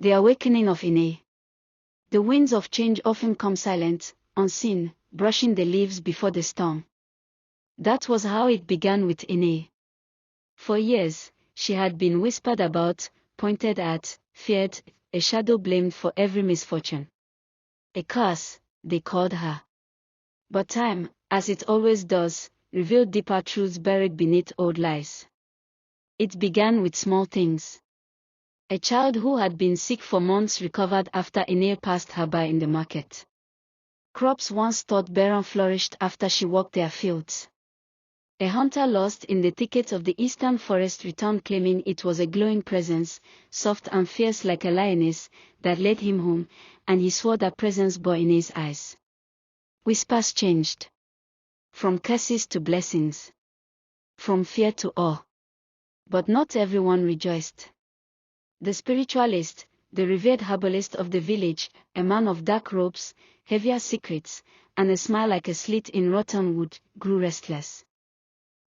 The awakening of ENE. The winds of change often come silent, unseen, brushing the leaves before the storm. That was how it began with ENE. For years, she had been whispered about, pointed at, feared, a shadow blamed for every misfortune. A curse, they called her. But time, as it always does, revealed deeper truths buried beneath old lies. It began with small things. A child who had been sick for months recovered after ENE passed her by in the market. Crops once thought barren flourished after she walked their fields. A hunter lost in the thicket of the eastern forest returned claiming it was a glowing presence, soft and fierce like a lioness, that led him home, and he swore that presence bore in his eyes. Whispers changed. From curses to blessings. From fear to awe. But not everyone rejoiced. The spiritualist, the revered herbalist of the village, a man of dark robes, heavier secrets, and a smile like a slit in rotten wood, grew restless.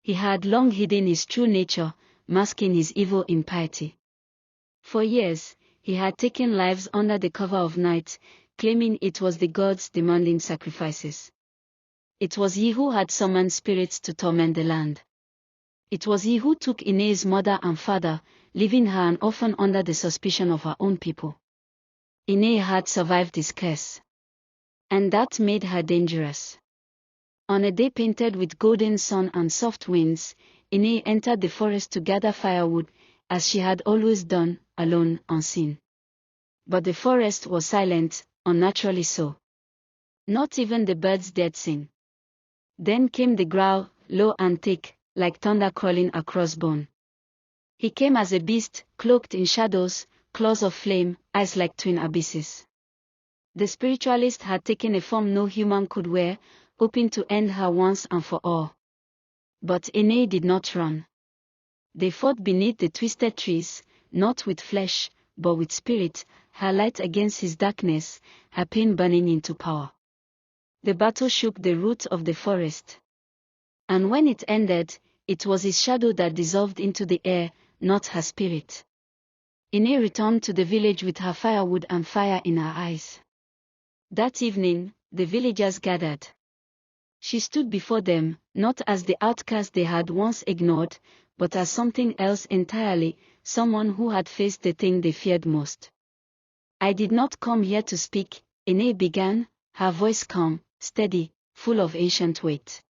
He had long hidden his true nature, masking his evil impiety. For years, he had taken lives under the cover of night, claiming it was the gods demanding sacrifices. It was he who had summoned spirits to torment the land. It was he who took ENE's mother and father, leaving her an orphan under the suspicion of her own people. ENE had survived this curse. And that made her dangerous. On a day painted with golden sun and soft winds, ENE entered the forest to gather firewood, as she had always done, alone, unseen. But the forest was silent, unnaturally so. Not even the birds dared sing. Then came the growl, low and thick, like thunder crawling across bone. He came as a beast, cloaked in shadows, claws of flame, eyes like twin abysses. The spiritualist had taken a form no human could wear, hoping to end her once and for all. But ENE did not run. They fought beneath the twisted trees, not with flesh, but with spirit, her light against his darkness, her pain burning into power. The battle shook the roots of the forest. And when it ended, it was his shadow that dissolved into the air, not her spirit. ENE returned to the village with her firewood and fire in her eyes. That evening, the villagers gathered. She stood before them, not as the outcast they had once ignored, but as something else entirely, someone who had faced the thing they feared most. "I did not come here to speak," ENE began, her voice calm, steady, full of ancient weight.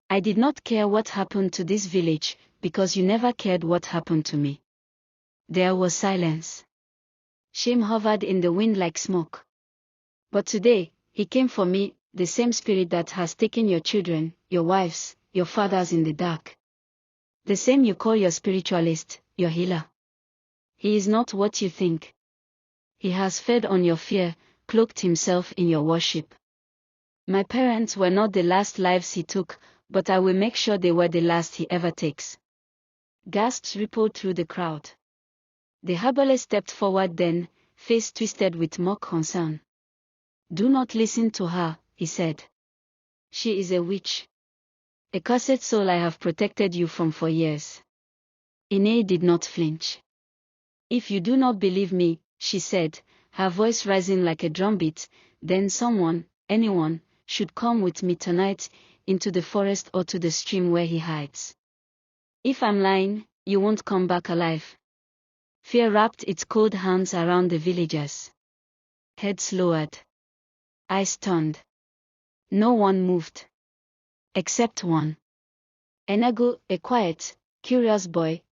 "I did not care what happened to this village, because you never cared what happened to me." There was silence. Shame hovered in the wind like smoke. "But today, he came for me, the same spirit that has taken your children, your wives, your fathers in the dark. The same you call your spiritualist, your healer. He is not what you think. He has fed on your fear, cloaked himself in your worship. My parents were not the last lives he took, but I will make sure they were the last he ever takes." Gasps rippled through the crowd. The herbalist stepped forward then, face twisted with mock concern. "Do not listen to her," he said. "She is a witch. A cursed soul I have protected you from for years." ENE did not flinch. "If you do not believe me," she said, her voice rising like a drumbeat, "then someone, anyone, should come with me tonight, into the forest or to the stream where he hides. If I'm lying, you won't come back alive." Fear wrapped its cold hands around the villagers. Heads lowered. Eyes turned. No one moved. Except one. Enego, a quiet, curious boy,